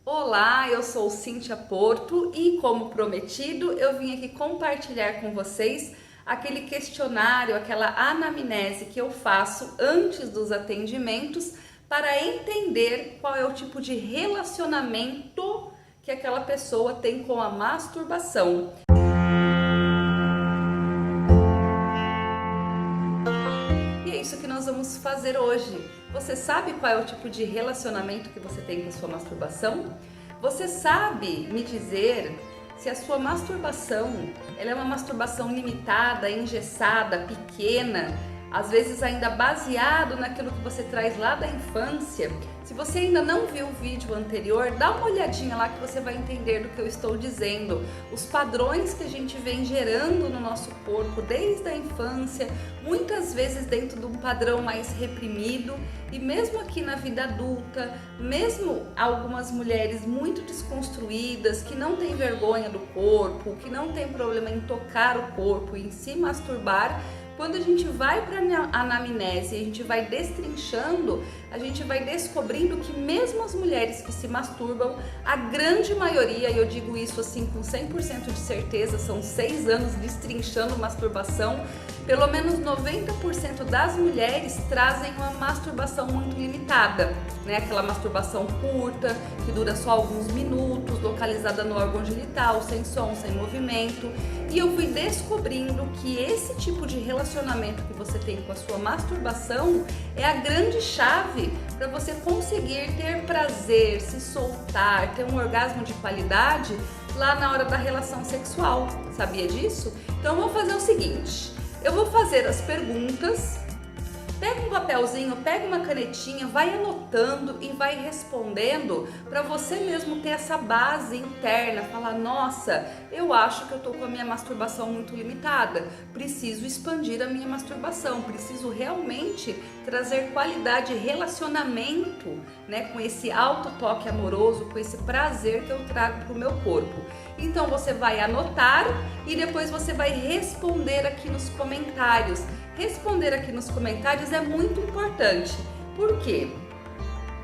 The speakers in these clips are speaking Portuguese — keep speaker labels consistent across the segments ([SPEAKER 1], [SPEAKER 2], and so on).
[SPEAKER 1] Olá, eu sou Cíntia Porto e, como prometido, eu vim aqui compartilhar com vocês aquele questionário, aquela anamnese que eu faço antes dos atendimentos para entender qual é o tipo de relacionamento que aquela pessoa tem com a masturbação. E é isso que nós vamos fazer hoje. Você sabe qual é o tipo de relacionamento que você tem com a sua masturbação? Você sabe me dizer se a sua masturbação ela é uma masturbação limitada, engessada, pequena, às vezes ainda baseado naquilo que você traz lá da infância? Se você ainda não viu o vídeo anterior, dá uma olhadinha lá que você vai entender do que eu estou dizendo. Os padrões que a gente vem gerando no nosso corpo desde a infância, muitas vezes dentro de um padrão mais reprimido, e mesmo aqui na vida adulta, mesmo algumas mulheres muito desconstruídas, que não têm vergonha do corpo, que não tem problema em tocar o corpo e em se masturbar, quando a gente vai para a anamnese, a gente vai destrinchando, a gente vai descobrindo que mesmo as mulheres que se masturbam, a grande maioria, e eu digo isso assim com 100% de certeza, são 6 anos destrinchando masturbação, pelo menos 90% das mulheres trazem uma masturbação muito limitada, né? Aquela masturbação curta, que dura só alguns minutos, localizada no órgão genital, sem som, sem movimento. E eu fui descobrindo que esse tipo de relacionamento que você tem com a sua masturbação é a grande chave para você conseguir ter prazer, se soltar, ter um orgasmo de qualidade lá na hora da relação sexual. Sabia disso? Então vamos fazer o seguinte, eu vou fazer as perguntas. Pega um papelzinho, pega uma canetinha, vai anotando e vai respondendo para você mesmo ter essa base interna, falar, nossa, eu acho que eu tô com a minha masturbação muito limitada, preciso expandir a minha masturbação, preciso realmente trazer qualidade, relacionamento, né, com esse autotoque amoroso, com esse prazer que eu trago pro meu corpo. Então você vai anotar e depois você vai responder aqui nos comentários. Responder aqui nos comentários é muito importante, porque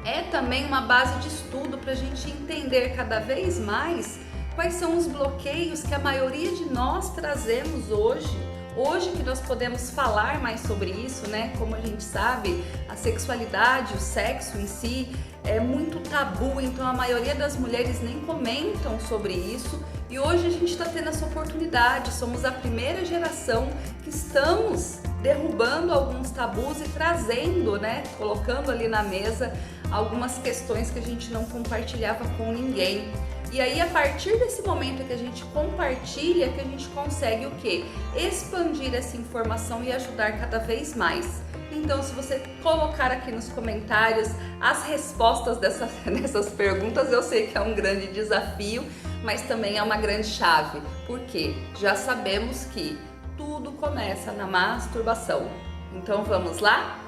[SPEAKER 1] é também uma base de estudo para a gente entender cada vez mais quais são os bloqueios que a maioria de nós trazemos hoje. Hoje que nós podemos falar mais sobre isso, né? Como a gente sabe, a sexualidade, o sexo em si é muito tabu, então a maioria das mulheres nem comentam sobre isso. E hoje a gente está tendo essa oportunidade, somos a primeira geração que estamos derrubando alguns tabus e trazendo, né? Colocando ali na mesa algumas questões que a gente não compartilhava com ninguém. E aí, a partir desse momento que a gente compartilha, que a gente consegue o quê? Expandir essa informação e ajudar cada vez mais. Então, se você colocar aqui nos comentários as respostas dessas perguntas, eu sei que é um grande desafio, mas também é uma grande chave, porque já sabemos que tudo começa na masturbação. Então, vamos lá?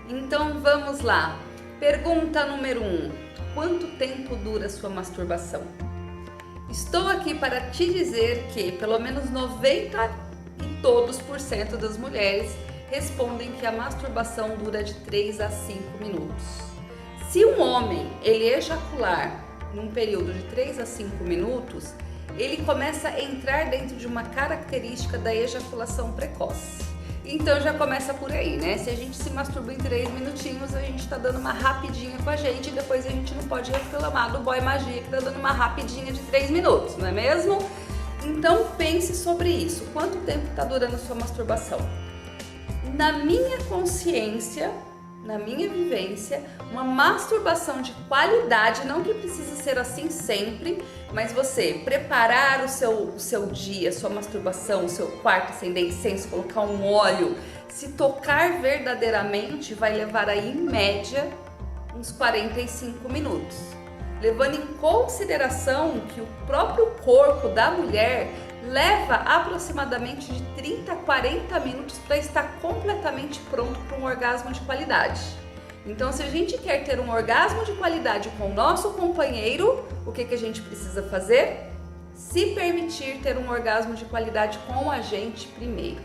[SPEAKER 1] Então, vamos lá. Pergunta número 1. Quanto tempo dura a sua masturbação? Estou aqui para te dizer que pelo menos 90% das mulheres respondem que a masturbação dura de 3 a 5 minutos. Se um homem ele ejacular num período de 3 a 5 minutos, ele começa a entrar dentro de uma característica da ejaculação precoce. Então já começa por aí, né? Se a gente se masturba em 3 minutinhos, a gente tá dando uma rapidinha com a gente e depois a gente não pode reclamar do boy magia que tá dando uma rapidinha de 3 minutos, não é mesmo? Então pense sobre isso. Quanto tempo tá durando a sua masturbação? Na minha consciência, na minha vivência, uma masturbação de qualidade, não que precisa ser assim sempre, mas você preparar o seu dia, sua masturbação, o seu quarto, acender incenso, colocar um óleo, se tocar verdadeiramente, vai levar aí em média uns 45 minutos. Levando em consideração que o próprio corpo da mulher leva aproximadamente de 30 a 40 minutos para estar completamente pronto para um orgasmo de qualidade. Então, se a gente quer ter um orgasmo de qualidade com o nosso companheiro, o que a gente precisa fazer? Se permitir ter um orgasmo de qualidade com a gente primeiro,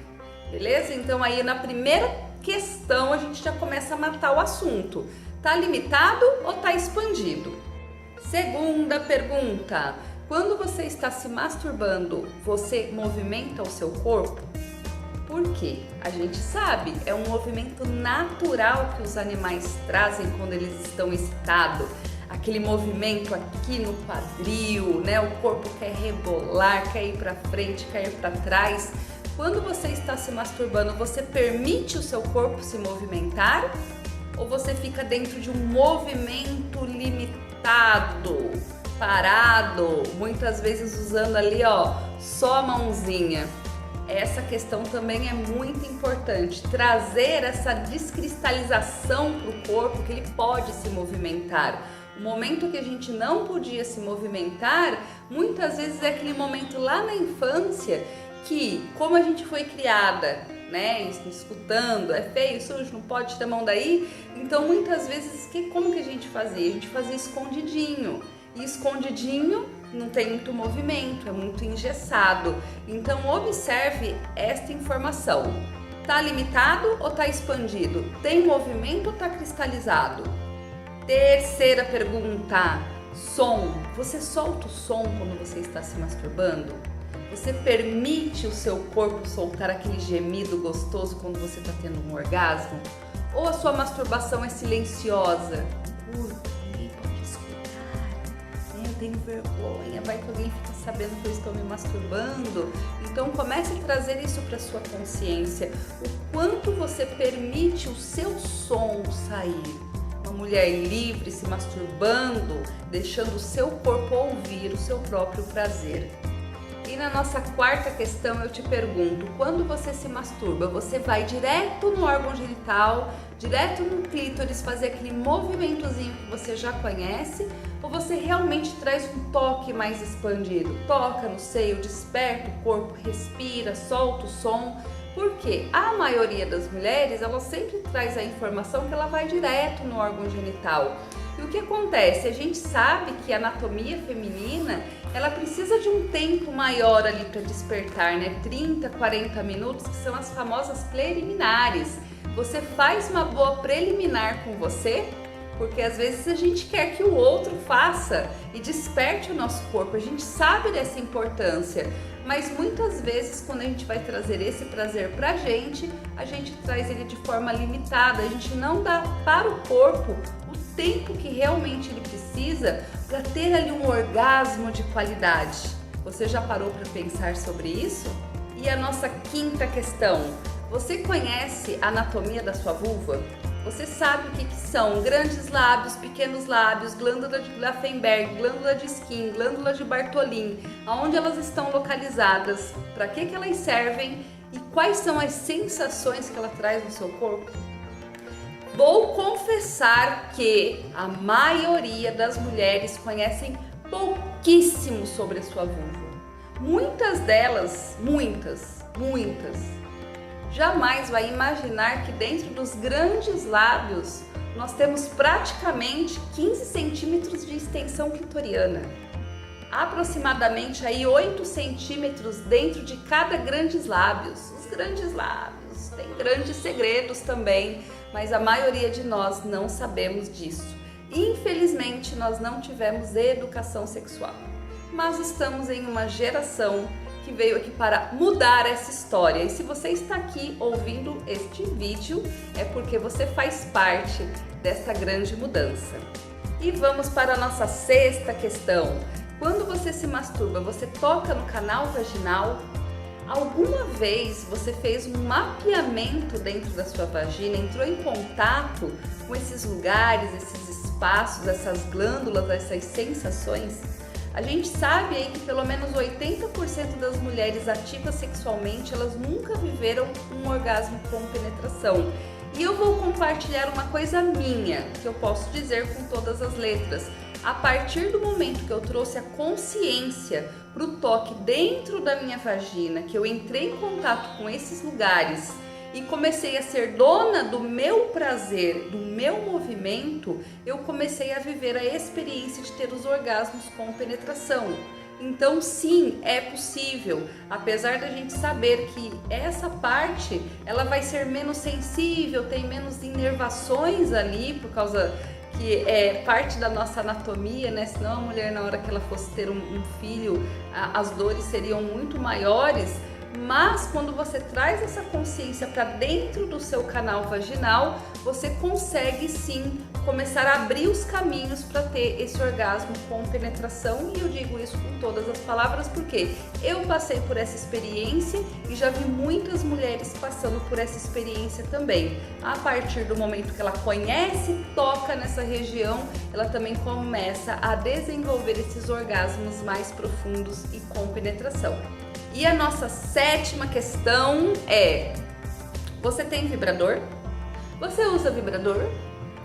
[SPEAKER 1] beleza? Então, aí na primeira questão a gente já começa a matar o assunto. Tá limitado ou tá expandido? Segunda pergunta: quando você está se masturbando, você movimenta o seu corpo? Por quê? A gente sabe, é um movimento natural que os animais trazem quando eles estão excitados. Aquele movimento aqui no quadril, né? O corpo quer rebolar, quer ir para frente, quer ir para trás. Quando você está se masturbando, você permite o seu corpo se movimentar? Ou você fica dentro de um movimento limitado, parado, muitas vezes usando ali, ó, só a mãozinha? Essa questão também é muito importante, trazer essa descristalização para o corpo, que ele pode se movimentar. O momento que a gente não podia se movimentar, muitas vezes é aquele momento lá na infância que, como a gente foi criada, né, escutando, é feio, sujo, não pode ter mão daí, então muitas vezes, como que a gente fazia? A gente fazia escondidinho, e escondidinho não tem muito movimento, é muito engessado. Então observe esta informação. Tá limitado ou tá expandido? Tem movimento ou tá cristalizado? Terceira pergunta: som. Você solta o som quando você está se masturbando? Você permite o seu corpo soltar aquele gemido gostoso quando você está tendo um orgasmo? Ou a sua masturbação é silenciosa? Tenho vergonha, vai que alguém fica sabendo que eu estou me masturbando. Então comece a trazer isso para sua consciência, o quanto você permite o seu som sair. Uma mulher livre se masturbando, deixando o seu corpo ouvir o seu próprio prazer. E na nossa quarta questão eu te pergunto: quando você se masturba, você vai direto no órgão genital, direto no clítoris, fazer aquele movimentozinho que você já conhece, ou você realmente traz um toque mais expandido? Toca no seio, desperta o corpo, respira, solta o som. Porque a maioria das mulheres, ela sempre traz a informação que ela vai direto no órgão genital. E o que acontece? A gente sabe que a anatomia feminina, ela precisa de um tempo maior ali para despertar, né? 30, 40 minutos, que são as famosas preliminares. Você faz uma boa preliminar com você, porque às vezes a gente quer que o outro faça e desperte o nosso corpo. A gente sabe dessa importância, mas muitas vezes quando a gente vai trazer esse prazer pra gente, a gente traz ele de forma limitada. A gente não dá para o corpo o tempo que realmente ele precisa para ter ali um orgasmo de qualidade. Você já parou para pensar sobre isso? E a nossa quinta questão: você conhece a anatomia da sua vulva? Você sabe o que são grandes lábios, pequenos lábios, glândula de Laffenberg, glândula de Skin, glândula de Bartholin, aonde elas estão localizadas, para que elas servem e quais são as sensações que ela traz no seu corpo? Vou confessar que a maioria das mulheres conhecem pouquíssimo sobre a sua vulva. Muitas delas, muitas, jamais vai imaginar que dentro dos grandes lábios nós temos praticamente 15 centímetros de extensão clitoriana. Aproximadamente aí 8 centímetros dentro de cada grandes lábios. Os grandes lábios têm grandes segredos também, mas a maioria de nós não sabemos disso. Infelizmente, nós não tivemos educação sexual, mas estamos em uma geração que veio aqui para mudar essa história. E se você está aqui ouvindo este vídeo, é porque você faz parte dessa grande mudança. E vamos para a nossa sexta questão. Quando você se masturba, você toca no canal vaginal? Alguma vez você fez um mapeamento dentro da sua vagina, entrou em contato com esses lugares, esses espaços, essas glândulas, essas sensações? A gente sabe aí que pelo menos 80% das mulheres ativas sexualmente, elas nunca viveram um orgasmo com penetração. E eu vou compartilhar uma coisa minha, que eu posso dizer com todas as letras. A partir do momento que eu trouxe a consciência para o toque dentro da minha vagina, que eu entrei em contato com esses lugares e comecei a ser dona do meu prazer, do meu movimento, eu comecei a viver a experiência de ter os orgasmos com penetração. Então sim, é possível, apesar da gente saber que essa parte ela vai ser menos sensível, tem menos inervações ali por causa que é parte da nossa anatomia, né? Senão a mulher, na hora que ela fosse ter um filho, as dores seriam muito maiores. Mas quando você traz essa consciência para dentro do seu canal vaginal, você consegue sim começar a abrir os caminhos para ter esse orgasmo com penetração. E eu digo isso com todas as palavras porque eu passei por essa experiência e já vi muitas mulheres passando por essa experiência também. A partir do momento que ela conhece, toca nessa região, ela também começa a desenvolver esses orgasmos mais profundos e com penetração. E a nossa 7ª questão é: você tem vibrador? Você usa vibrador?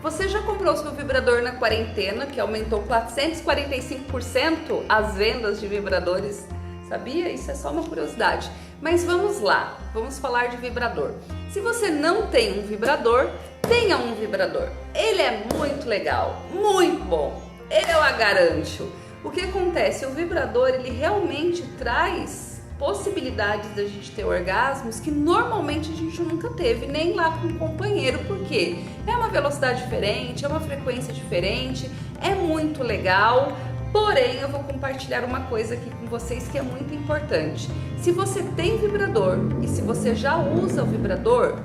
[SPEAKER 1] Você já comprou seu vibrador na quarentena, que aumentou 445% as vendas de vibradores? Sabia? Isso é só uma curiosidade. Mas vamos lá, vamos falar de vibrador. Se você não tem um vibrador, tenha um vibrador. Ele é muito legal, muito bom. Eu a garanto. O que acontece? O vibrador, ele realmente traz possibilidades da gente ter orgasmos que normalmente a gente nunca teve, nem lá com o companheiro, porque é uma velocidade diferente, é uma frequência diferente, é muito legal. Porém, eu vou compartilhar uma coisa aqui com vocês que é muito importante. Se você tem vibrador e se você já usa o vibrador,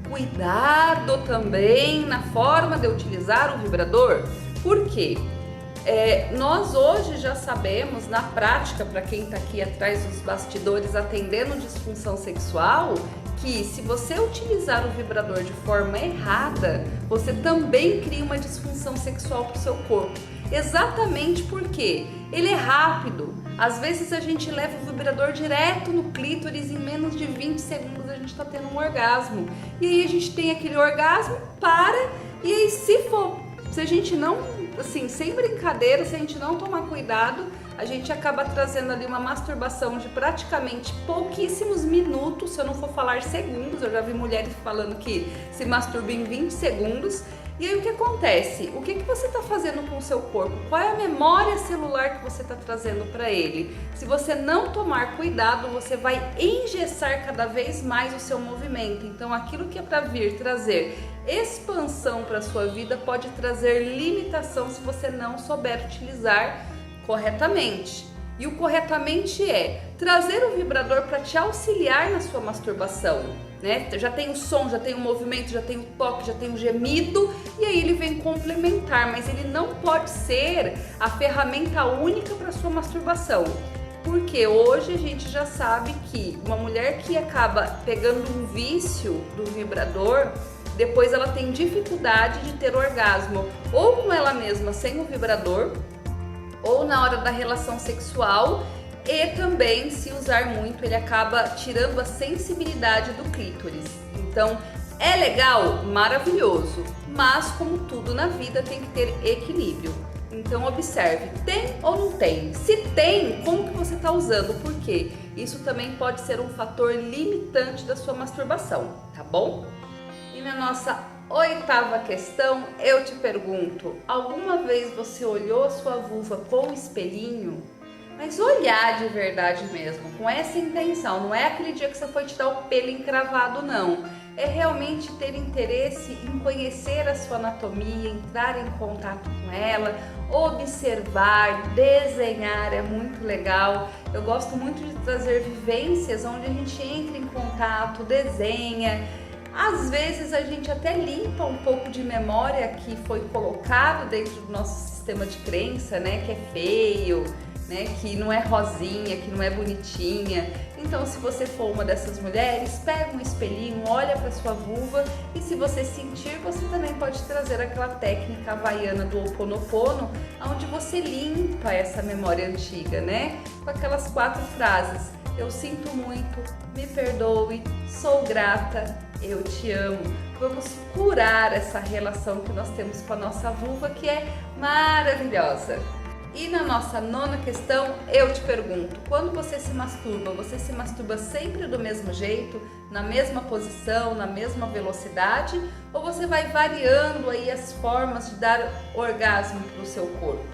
[SPEAKER 1] cuidado também na forma de utilizar o vibrador. Por quê? Nós hoje já sabemos, na prática, para quem está aqui atrás dos bastidores atendendo disfunção sexual, que se você utilizar o vibrador de forma errada, você também cria uma disfunção sexual para o seu corpo. Exatamente porque ele é rápido. Às vezes a gente leva o vibrador direto no clítoris, em menos de 20 segundos a gente está tendo um orgasmo. E aí a gente tem aquele orgasmo, e aí se a gente não, assim, sem brincadeira, se a gente não tomar cuidado, a gente acaba trazendo ali uma masturbação de praticamente pouquíssimos minutos, se eu não for falar segundos. Eu já vi mulheres falando que se masturba em 20 segundos. E aí o que acontece? O que você está fazendo com o seu corpo? Qual é a memória celular que você está trazendo para ele? Se você não tomar cuidado, você vai engessar cada vez mais o seu movimento. Então aquilo que é para vir trazer expansão para a sua vida pode trazer limitação se você não souber utilizar corretamente. E o corretamente é trazer o vibrador para te auxiliar na sua masturbação, né? Já tem o som, já tem o movimento, já tem o toque, já tem o gemido, e aí ele vem complementar, mas ele não pode ser a ferramenta única para sua masturbação. Porque hoje a gente já sabe que uma mulher que acaba pegando um vício do vibrador, depois ela tem dificuldade de ter orgasmo, ou com ela mesma sem o vibrador, ou na hora da relação sexual, e também, se usar muito, ele acaba tirando a sensibilidade do clítoris. Então, é legal? Maravilhoso, mas como tudo na vida tem que ter equilíbrio. Então observe, tem ou não tem? Se tem, como que você está usando? Porque isso também pode ser um fator limitante da sua masturbação, tá bom? E na nossa 8ª questão, eu te pergunto: alguma vez você olhou a sua vulva com um espelhinho? Mas olhar de verdade mesmo, com essa intenção, não é aquele dia que você foi tirar o pelo encravado, não. É realmente ter interesse em conhecer a sua anatomia, entrar em contato com ela, observar, desenhar, é muito legal. Eu gosto muito de trazer vivências onde a gente entra em contato, desenha. Às vezes a gente até limpa um pouco de memória que foi colocado dentro do nosso sistema de crença, né? Que é feio, né? Que não é rosinha, que não é bonitinha. Então, se você for uma dessas mulheres, pega um espelhinho, olha para sua vulva, e se você sentir, você também pode trazer aquela técnica havaiana do Ho Oponopono, onde você limpa essa memória antiga, né? Com aquelas 4 frases: eu sinto muito, me perdoe, sou grata, eu te amo. Vamos curar essa relação que nós temos com a nossa vulva, que é maravilhosa. E na nossa 9ª questão, eu te pergunto: quando você se masturba sempre do mesmo jeito, na mesma posição, na mesma velocidade, ou você vai variando aí as formas de dar orgasmo para o seu corpo?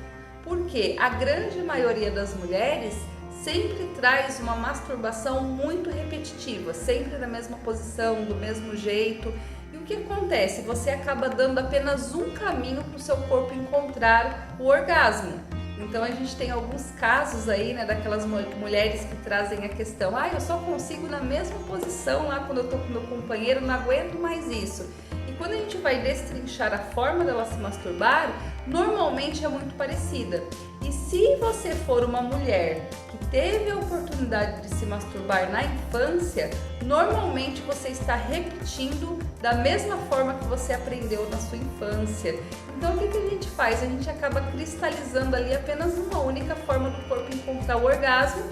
[SPEAKER 1] Porque a grande maioria das mulheres sempre traz uma masturbação muito repetitiva, sempre na mesma posição, do mesmo jeito. E o o que acontece? Você acaba dando apenas um caminho para o seu corpo encontrar o orgasmo. Então a gente tem alguns casos aí, né, daquelas mulheres que trazem a questão: eu só consigo na mesma posição lá quando eu tô com meu companheiro, não aguento mais isso. E quando a gente vai destrinchar a forma dela se masturbar, normalmente é muito parecida. E se você for uma mulher que teve a oportunidade de se masturbar na infância, normalmente você está repetindo da mesma forma que você aprendeu na sua infância. Então o que a gente faz? A gente acaba cristalizando ali apenas uma única forma do corpo encontrar o orgasmo.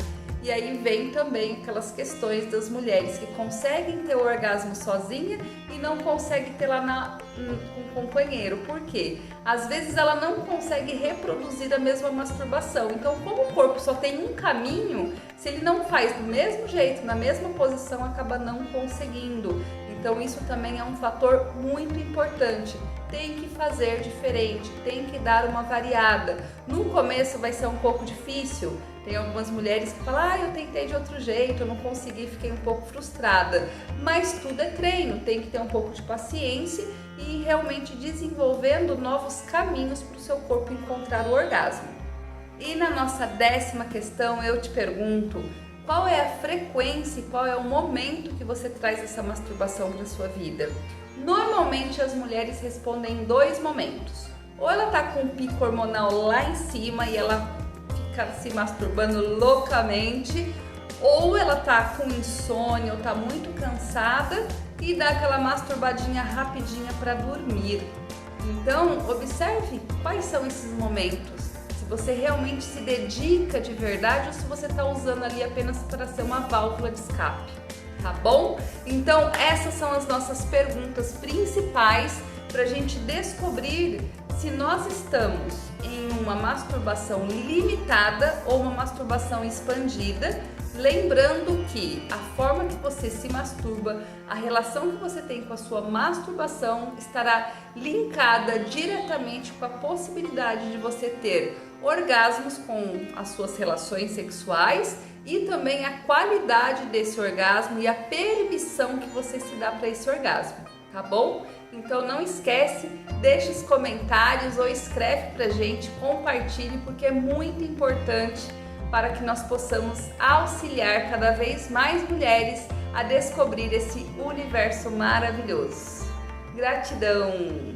[SPEAKER 1] E aí vem também aquelas questões das mulheres que conseguem ter o orgasmo sozinha e não conseguem ter lá com o companheiro. Por quê? Às vezes ela não consegue reproduzir a mesma masturbação. Então, como o corpo só tem um caminho, se ele não faz do mesmo jeito, na mesma posição, acaba não conseguindo. Então, isso também é um fator muito importante. Tem que fazer diferente, tem que dar uma variada. No começo vai ser um pouco difícil. Tem algumas mulheres que falam: eu tentei de outro jeito, eu não consegui, fiquei um pouco frustrada. Mas tudo é treino, tem que ter um pouco de paciência e realmente desenvolvendo novos caminhos para o seu corpo encontrar o orgasmo. E na nossa 10ª questão eu te pergunto: qual é a frequência e qual é o momento que você traz essa masturbação para a sua vida? Normalmente as mulheres respondem em 2 momentos. Ou ela tá com o pico hormonal lá em cima e ela fica se masturbando loucamente, ou ela tá com insônia ou tá muito cansada e dá aquela masturbadinha rapidinha para dormir. Então, observe quais são esses momentos. Se você realmente se dedica de verdade ou se você está usando ali apenas para ser uma válvula de escape, tá bom? Então, essas são as nossas perguntas principais para a gente descobrir se nós estamos em uma masturbação limitada ou uma masturbação expandida. Lembrando que a forma que você se masturba, a relação que você tem com a sua masturbação estará linkada diretamente com a possibilidade de você ter orgasmos com as suas relações sexuais e também a qualidade desse orgasmo e a permissão que você se dá para esse orgasmo, tá bom? Então não esquece, deixa os comentários ou escreve pra gente, compartilhe, porque é muito importante para que nós possamos auxiliar cada vez mais mulheres a descobrir esse universo maravilhoso. Gratidão!